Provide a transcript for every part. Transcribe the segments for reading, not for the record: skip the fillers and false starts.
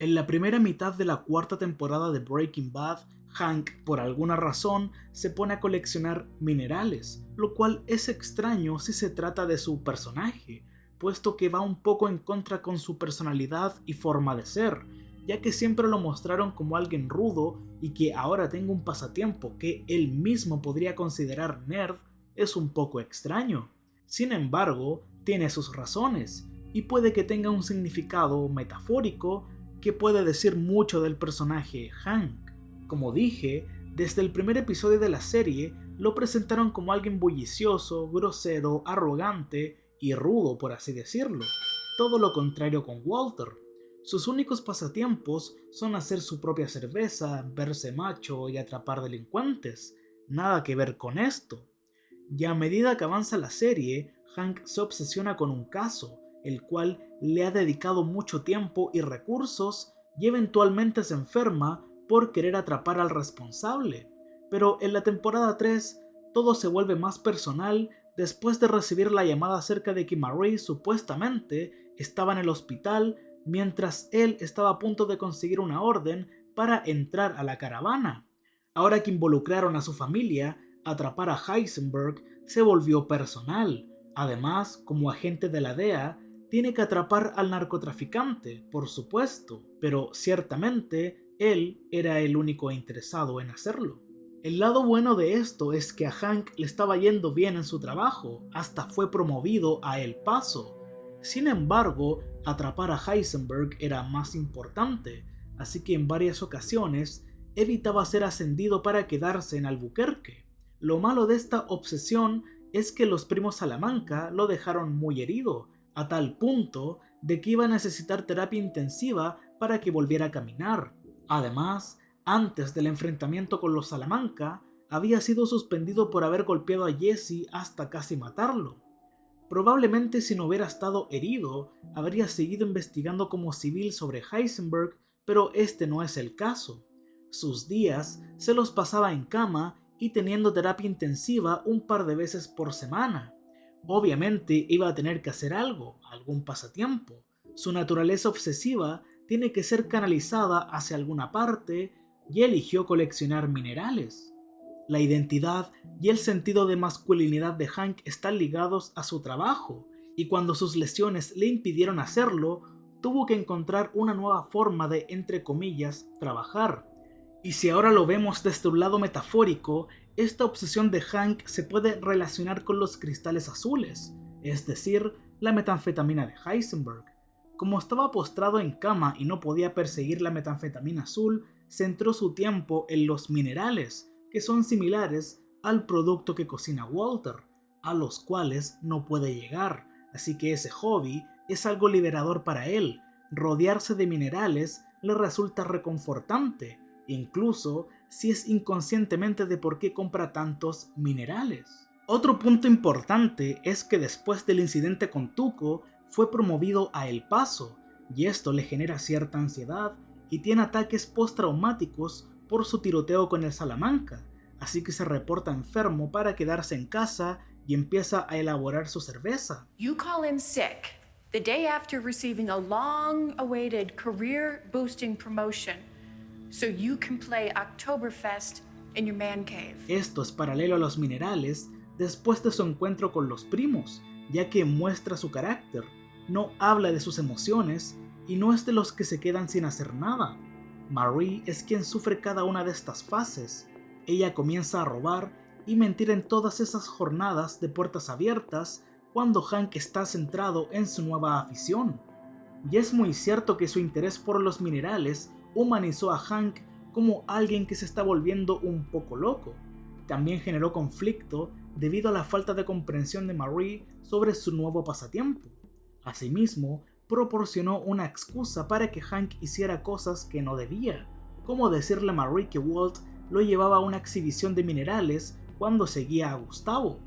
En la primera mitad de la cuarta temporada de Breaking Bad, Hank, por alguna razón, se pone a coleccionar minerales, lo cual es extraño si se trata de su personaje, puesto que va un poco en contra con su personalidad y forma de ser, ya que siempre lo mostraron como alguien rudo y que ahora tenga un pasatiempo que él mismo podría considerar nerd es un poco extraño. Sin embargo, tiene sus razones, y puede que tenga un significado metafórico que puede decir mucho del personaje Hank. Como dije, desde el primer episodio de la serie lo presentaron como alguien bullicioso, grosero, arrogante y rudo, por así decirlo. Todo lo contrario con Walter. Sus únicos pasatiempos son hacer su propia cerveza, verse macho y atrapar delincuentes. Nada que ver con esto. Y a medida que avanza la serie, Hank se obsesiona con un caso, el cual le ha dedicado mucho tiempo y recursos y eventualmente se enferma por querer atrapar al responsable. Pero en la temporada 3 todo se vuelve más personal después de recibir la llamada acerca de que Marie supuestamente estaba en el hospital mientras él estaba a punto de conseguir una orden para entrar a la caravana. Ahora que involucraron a su familia, atrapar a Heisenberg se volvió personal. Además, como agente de la DEA, tiene que atrapar al narcotraficante, por supuesto, pero ciertamente él era el único interesado en hacerlo. El lado bueno de esto es que a Hank le estaba yendo bien en su trabajo, hasta fue promovido a El Paso. Sin embargo, atrapar a Heisenberg era más importante, así que en varias ocasiones evitaba ser ascendido para quedarse en Albuquerque. Lo malo de esta obsesión es que los primos Salamanca lo dejaron muy herido, a tal punto de que iba a necesitar terapia intensiva para que volviera a caminar. Además, antes del enfrentamiento con los Salamanca, había sido suspendido por haber golpeado a Jesse hasta casi matarlo. Probablemente si no hubiera estado herido, habría seguido investigando como civil sobre Heisenberg, pero este no es el caso. Sus días se los pasaba en cama y teniendo terapia intensiva un par de veces por semana. Obviamente iba a tener que hacer algo, algún pasatiempo. Su naturaleza obsesiva tiene que ser canalizada hacia alguna parte y eligió coleccionar minerales. La identidad y el sentido de masculinidad de Hank están ligados a su trabajo, y cuando sus lesiones le impidieron hacerlo, tuvo que encontrar una nueva forma de, entre comillas, trabajar. Y si ahora lo vemos desde un lado metafórico, esta obsesión de Hank se puede relacionar con los cristales azules, es decir, la metanfetamina de Heisenberg. Como estaba postrado en cama y no podía perseguir la metanfetamina azul, centró su tiempo en los minerales, que son similares al producto que cocina Walter, a los cuales no puede llegar, así que ese hobby es algo liberador para él. Rodearse de minerales le resulta reconfortante, incluso si es inconscientemente de por qué compra tantos minerales. Otro punto importante es que después del incidente con Tuco fue promovido a El Paso, y esto le genera cierta ansiedad y tiene ataques postraumáticos por su tiroteo con el Salamanca, así que se reporta enfermo para quedarse en casa y empieza a elaborar su cerveza. You call in sick the day after receiving a long-awaited career-boosting promotion so you can play Oktoberfest in your man cave. Esto es paralelo a los minerales después de su encuentro con los primos, ya que muestra su carácter, no habla de sus emociones y no es de los que se quedan sin hacer nada. Marie es quien sufre cada una de estas fases. Ella comienza a robar y mentir en todas esas jornadas de puertas abiertas cuando Hank está centrado en su nueva afición. Y es muy cierto que su interés por los minerales humanizó a Hank como alguien que se está volviendo un poco loco. También generó conflicto debido a la falta de comprensión de Marie sobre su nuevo pasatiempo. Asimismo, proporcionó una excusa para que Hank hiciera cosas que no debía, como decirle a Marie que Walt lo llevaba a una exhibición de minerales cuando seguía a Gustavo.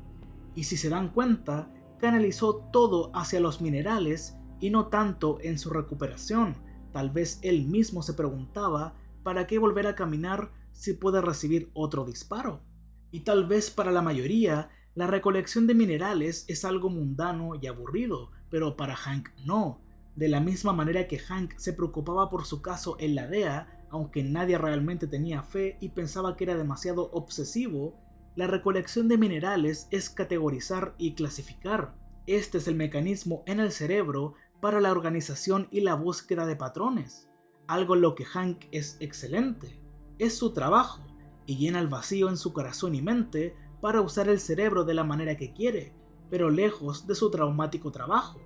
Y si se dan cuenta, canalizó todo hacia los minerales y no tanto en su recuperación. Tal vez él mismo se preguntaba para qué volver a caminar si puede recibir otro disparo. Y tal vez para la mayoría, la recolección de minerales es algo mundano y aburrido, pero para Hank no. De la misma manera que Hank se preocupaba por su caso en la DEA, aunque nadie realmente tenía fe y pensaba que era demasiado obsesivo, la recolección de minerales es categorizar y clasificar. Este es el mecanismo en el cerebro para la organización y la búsqueda de patrones, algo en lo que Hank es excelente. Es su trabajo y llena el vacío en su corazón y mente para usar el cerebro de la manera que quiere, pero lejos de su traumático trabajo.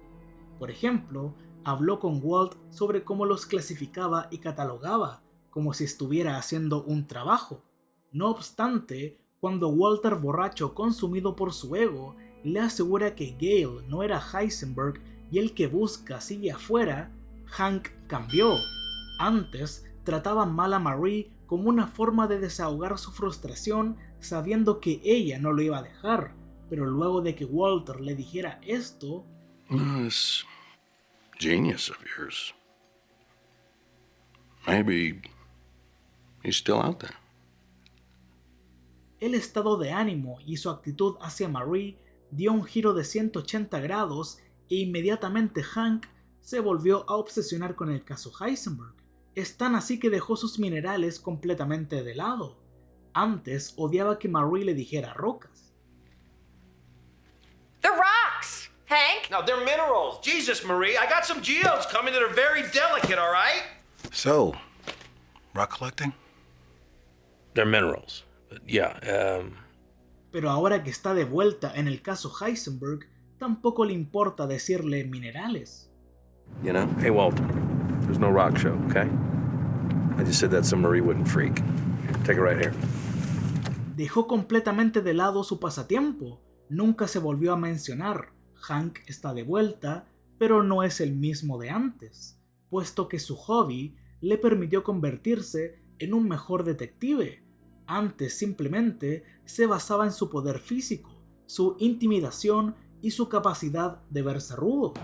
Por ejemplo, habló con Walt sobre cómo los clasificaba y catalogaba, como si estuviera haciendo un trabajo. No obstante, cuando Walter, borracho consumido por su ego, le asegura que Gale no era Heisenberg y el que busca sigue afuera, Hank cambió. Antes, trataba mal a Marie como una forma de desahogar su frustración sabiendo que ella no lo iba a dejar, pero luego de que Walter le dijera esto... This genius of yours. Maybe he's still out there. El estado de ánimo y su actitud hacia Marie dio un giro de 180 grados e inmediatamente Hank se volvió a obsesionar con el caso Heisenberg. Es tan así que dejó sus minerales completamente de lado. Antes odiaba que Marie le dijera rocas. The rocks, Hank! No, they're minerals. Jesus, Marie, I got some geodes coming that are very delicate, all right? So, rock collecting? They're minerals. But yeah, Pero ahora que está de vuelta en el caso Heisenberg, tampoco le importa decirle minerales. You know? Hey, Walt, there's no rock show, okay? I just said that so Marie wouldn't freak. Take it right here. Dejó completamente de lado su pasatiempo. Nunca se volvió a mencionar. Hank está de vuelta, pero no es el mismo de antes, puesto que su hobby le permitió convertirse en un mejor detective. Antes simplemente se basaba en su poder físico, su intimidación y su capacidad de verse rudo.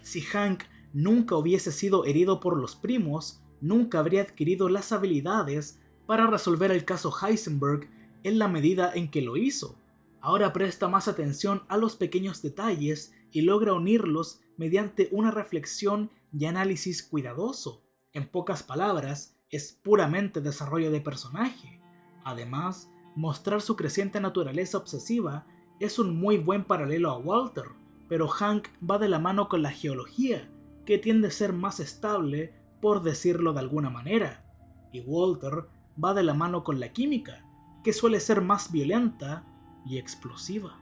Si Hank nunca hubiese sido herido por los primos, nunca habría adquirido las habilidades para resolver el caso Heisenberg en la medida en que lo hizo. Ahora presta más atención a los pequeños detalles y logra unirlos mediante una reflexión y análisis cuidadoso. En pocas palabras, es puramente desarrollo de personaje. Además, mostrar su creciente naturaleza obsesiva es un muy buen paralelo a Walter, pero Hank va de la mano con la geología, que tiende a ser más estable, por decirlo de alguna manera, y Walter va de la mano con la química, que suele ser más violenta y explosiva.